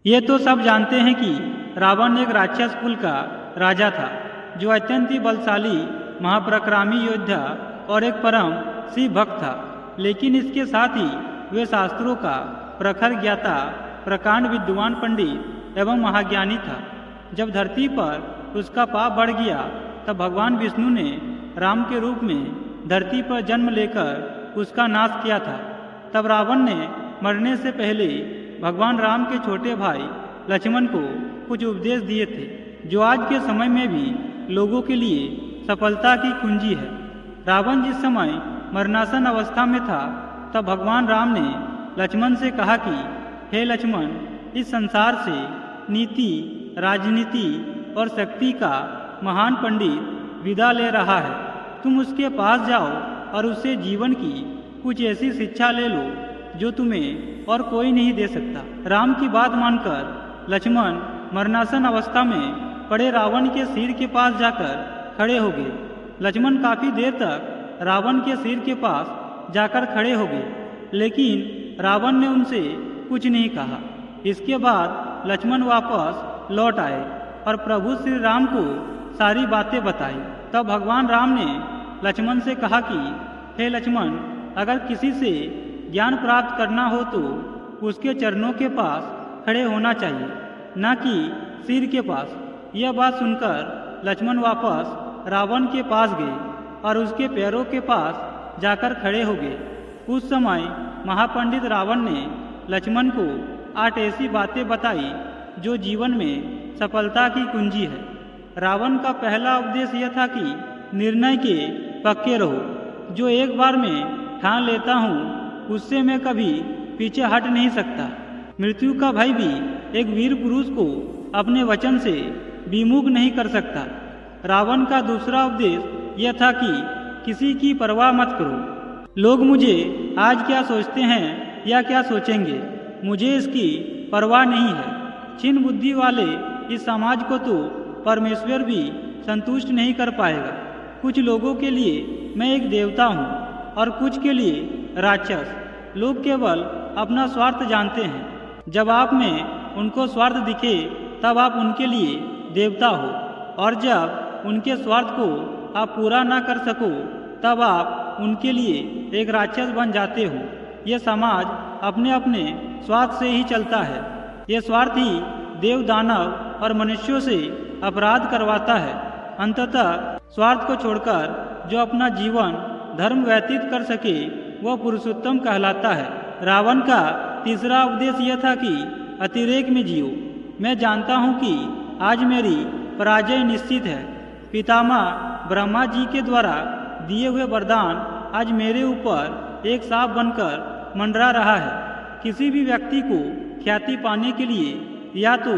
ये तो सब जानते हैं कि रावण एक राक्षस कुल का राजा था, जो अत्यंत ही बलशाली, महापराक्रमी योद्धा और एक परम शिव भक्त था। लेकिन इसके साथ ही वे शास्त्रों का प्रखर ज्ञाता, प्रकांड विद्वान पंडित एवं महाज्ञानी था। जब धरती पर उसका पाप बढ़ गया, तब भगवान विष्णु ने राम के रूप में धरती पर जन्म लेकर उसका नाश किया था। तब रावण ने मरने से पहले भगवान राम के छोटे भाई लक्ष्मण को कुछ उपदेश दिए थे, जो आज के समय में भी लोगों के लिए सफलता की कुंजी है। रावण जिस समय मरणासन अवस्था में था, तब भगवान राम ने लक्ष्मण से कहा कि हे लक्ष्मण, इस संसार से नीति, राजनीति और शक्ति का महान पंडित विदा ले रहा है। तुम उसके पास जाओ और उससे जीवन की कुछ ऐसी शिक्षा ले लो जो तुम्हें और कोई नहीं दे सकता। राम की बात मानकर लक्ष्मण मरणासन अवस्था में पड़े रावण के सिर के पास जाकर खड़े हो गए। लक्ष्मण काफ़ी देर तक रावण के सिर के पास जाकर खड़े हो गए, लेकिन रावण ने उनसे कुछ नहीं कहा। इसके बाद लक्ष्मण वापस लौट आए और प्रभु श्री राम को सारी बातें बताई। तब भगवान राम ने लक्ष्मण से कहा कि हे लक्ष्मण, अगर किसी से ज्ञान प्राप्त करना हो तो उसके चरणों के पास खड़े होना चाहिए, न कि सिर के पास। यह बात सुनकर लक्ष्मण वापस रावण के पास गए और उसके पैरों के पास जाकर खड़े हो गए। उस समय महापंडित रावण ने लक्ष्मण को 8 ऐसी बातें बताई जो जीवन में सफलता की कुंजी है। रावण का पहला उपदेश यह था कि निर्णय के पक्के रहो। जो एक बार में ठान लेता हूँ, उससे मैं कभी पीछे हट नहीं सकता। मृत्यु का भय भी एक वीर पुरुष को अपने वचन से विमुख नहीं कर सकता। रावण का दूसरा उपदेश यह था कि किसी की परवाह मत करो। लोग मुझे आज क्या सोचते हैं या क्या सोचेंगे, मुझे इसकी परवाह नहीं है। क्षीण बुद्धि वाले इस समाज को तो परमेश्वर भी संतुष्ट नहीं कर पाएगा। कुछ लोगों के लिए मैं एक देवता हूँ और कुछ के लिए राक्षस। लोग केवल अपना स्वार्थ जानते हैं। जब आप में उनको स्वार्थ दिखे, तब आप उनके लिए देवता हो, और जब उनके स्वार्थ को आप पूरा ना कर सको, तब आप उनके लिए एक राक्षस बन जाते हो। यह समाज अपने अपने स्वार्थ से ही चलता है। यह स्वार्थ ही देव, दानव और मनुष्यों से अपराध करवाता है। अंततः स्वार्थ को छोड़कर जो अपना जीवन धर्म व्यतीत कर सके, वह पुरुषोत्तम कहलाता है। रावण का तीसरा उपदेश यह था कि अतिरेक में जियो। मैं जानता हूँ कि आज मेरी पराजय निश्चित है। पितामह ब्रह्मा जी के द्वारा दिए हुए वरदान आज मेरे ऊपर एक सांप बनकर मंडरा रहा है। किसी भी व्यक्ति को ख्याति पाने के लिए या तो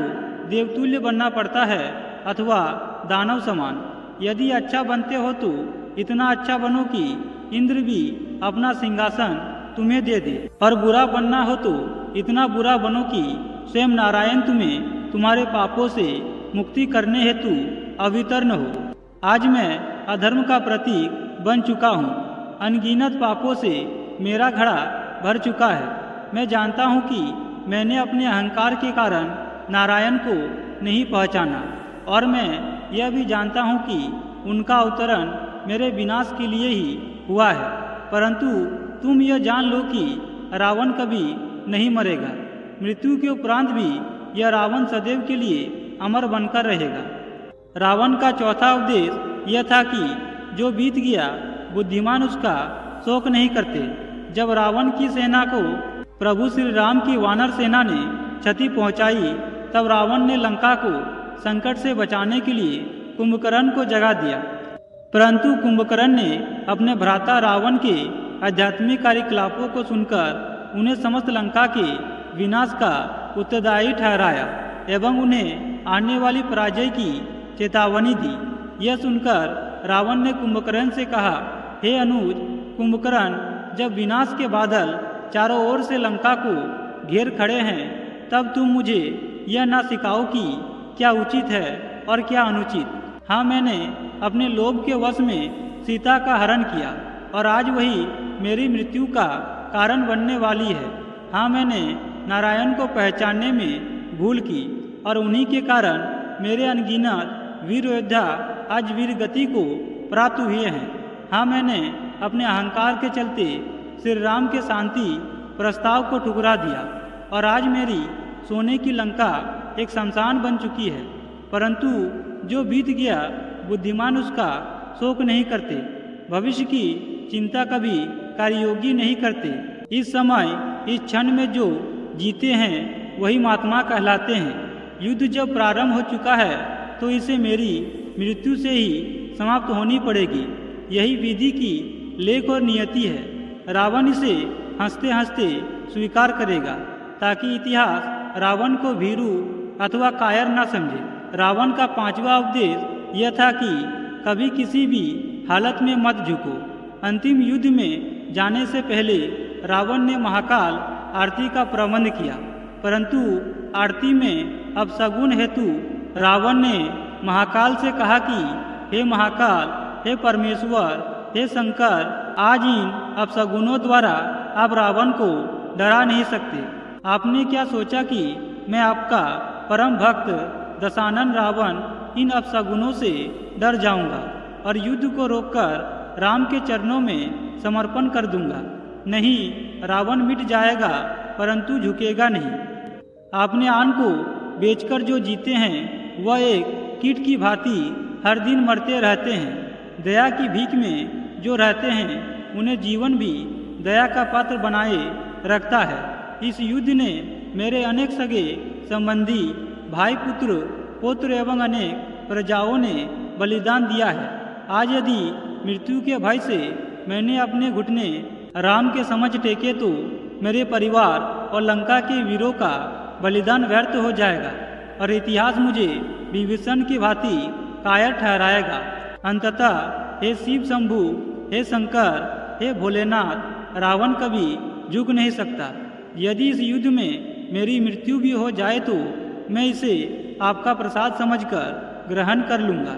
देवतुल्य बनना पड़ता है अथवा दानव समान। यदि अच्छा बनते हो तो इतना अच्छा बनो कि इंद्र भी अपना सिंहासन तुम्हें दे दे, और बुरा बनना हो तो इतना बुरा बनो कि स्वयं नारायण तुम्हें तुम्हारे पापों से मुक्ति करने हेतु अवतीर्ण हो। आज मैं अधर्म का प्रतीक बन चुका हूँ। अनगिनत पापों से मेरा घड़ा भर चुका है। मैं जानता हूँ कि मैंने अपने अहंकार के कारण नारायण को नहीं पहचाना, और मैं यह भी जानता हूँ कि उनका अवतरण मेरे विनाश के लिए ही हुआ है। परंतु तुम यह जान लो कि रावण कभी नहीं मरेगा। मृत्यु के उपरांत भी यह रावण सदैव के लिए अमर बनकर रहेगा। रावण का चौथा उपदेश यह था कि जो बीत गया बुद्धिमान उसका शोक नहीं करते। जब रावण की सेना को प्रभु श्री राम की वानर सेना ने क्षति पहुंचाई, तब रावण ने लंका को संकट से बचाने के लिए कुंभकर्ण को जगा दिया। परंतु कुंभकर्ण ने अपने भ्राता रावण के आध्यात्मिक कार्यकलापों को सुनकर उन्हें समस्त लंका के विनाश का उत्तरदायी ठहराया एवं उन्हें आने वाली पराजय की चेतावनी दी। यह सुनकर रावण ने कुंभकर्ण से कहा, हे अनुज कुंभकर्ण, जब विनाश के बादल चारों ओर से लंका को घेर खड़े हैं, तब तुम मुझे यह ना सिखाओ कि क्या उचित है और क्या अनुचित। हाँ, मैंने अपने लोभ के वश में सीता का हरण किया और आज वही मेरी मृत्यु का कारण बनने वाली है। हाँ, मैंने नारायण को पहचानने में भूल की और उन्हीं के कारण मेरे अनगिनत वीर योद्धा आज वीर गति को प्राप्त हुए हैं। हाँ, मैंने अपने अहंकार के चलते श्री राम के शांति प्रस्ताव को ठुकरा दिया और आज मेरी सोने की लंका एक शमशान बन चुकी है। परंतु जो बीत गया बुद्धिमान उसका शोक नहीं करते, भविष्य की चिंता कभी कार्ययोगी नहीं करते। इस समय इस क्षण में जो जीते हैं वही महात्मा कहलाते हैं। युद्ध जब प्रारंभ हो चुका है तो इसे मेरी मृत्यु से ही समाप्त होनी पड़ेगी। यही विधि की लेख और नियति है। रावण इसे हंसते हंसते स्वीकार करेगा ताकि इतिहास रावण को भीरू अथवा कायर न समझे। रावण का 5वां उपदेश यह था कि कभी किसी भी हालत में मत झुको। अंतिम युद्ध में जाने से पहले रावण ने महाकाल आरती का प्रबंध किया, परंतु आरती में अपशगुन हेतु रावण ने महाकाल से कहा कि हे महाकाल, हे परमेश्वर, हे शंकर, आज इन अपशगुनों द्वारा आप रावण को डरा नहीं सकते। आपने क्या सोचा कि मैं आपका परम भक्त दशानन रावण इन अपशगुनों से डर जाऊंगा और युद्ध को रोककर राम के चरणों में समर्पण कर दूंगा? नहीं, रावण मिट जाएगा परंतु झुकेगा नहीं। आपने आन को बेचकर जो जीते हैं वह एक कीट की भांति हर दिन मरते रहते हैं। दया की भीख में जो रहते हैं उन्हें जीवन भी दया का पात्र बनाए रखता है। इस युद्ध ने मेरे अनेक सगे संबंधी, भाई, पुत्र, पौत्र एवं अनेक प्रजाओं ने बलिदान दिया है। आज यदि मृत्यु के भय से मैंने अपने घुटने राम के समझ टेके तो मेरे परिवार और लंका के वीरों का बलिदान व्यर्थ हो जाएगा और इतिहास मुझे विभीषण की भांति कायर ठहराएगा। अंततः हे शिव शंभु, हे शंकर, हे भोलेनाथ, रावण कभी झुक नहीं सकता। यदि इस युद्ध में मेरी मृत्यु भी हो जाए तो मैं इसे आपका प्रसाद समझकर ग्रहण कर लूँगा।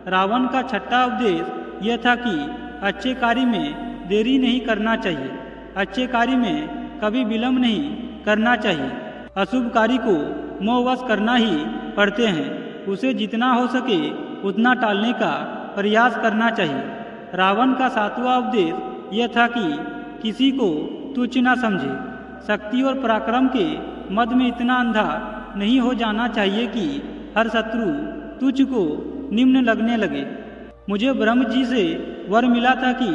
रावण का 6वां उपदेश यह था कि अच्छे कार्य में देरी नहीं करना चाहिए, अच्छे कार्य में कभी विलंब नहीं करना चाहिए। अशुभ कार्य को मोहवश करना ही पड़ते हैं, उसे जितना हो सके उतना टालने का प्रयास करना चाहिए। रावण का 7वां उपदेश यह था कि किसी को तुच्छ न समझे। शक्ति और पराक्रम के मद में इतना अंधा नहीं हो जाना चाहिए कि हर शत्रु तुच्छ को निम्न लगने लगे। मुझे ब्रह्म जी से वर मिला था कि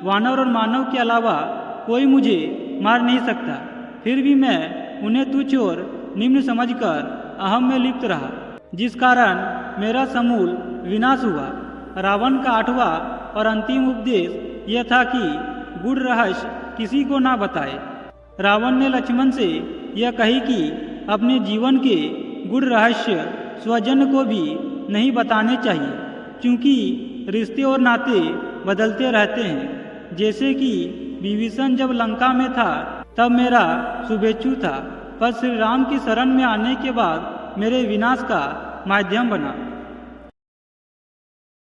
वानर और मानव के अलावा कोई मुझे मार नहीं सकता, फिर भी मैं उन्हें तुच्छ और निम्न समझकर अहम में लिप्त रहा, जिस कारण मेरा समूल विनाश हुआ। रावण का 8वां और अंतिम उपदेश यह था कि गूढ़ रहस्य किसी को ना बताए। रावण ने लक्ष्मण से यह कही कि अपने जीवन के गूढ़ रहस्य स्वजन को भी नहीं बताने चाहिए, क्योंकि रिश्ते और नाते बदलते रहते हैं। जैसे कि विभीषण जब लंका में था तब मेरा शुभेच्छु था, पर श्री राम की शरण में आने के बाद मेरे विनाश का माध्यम बना।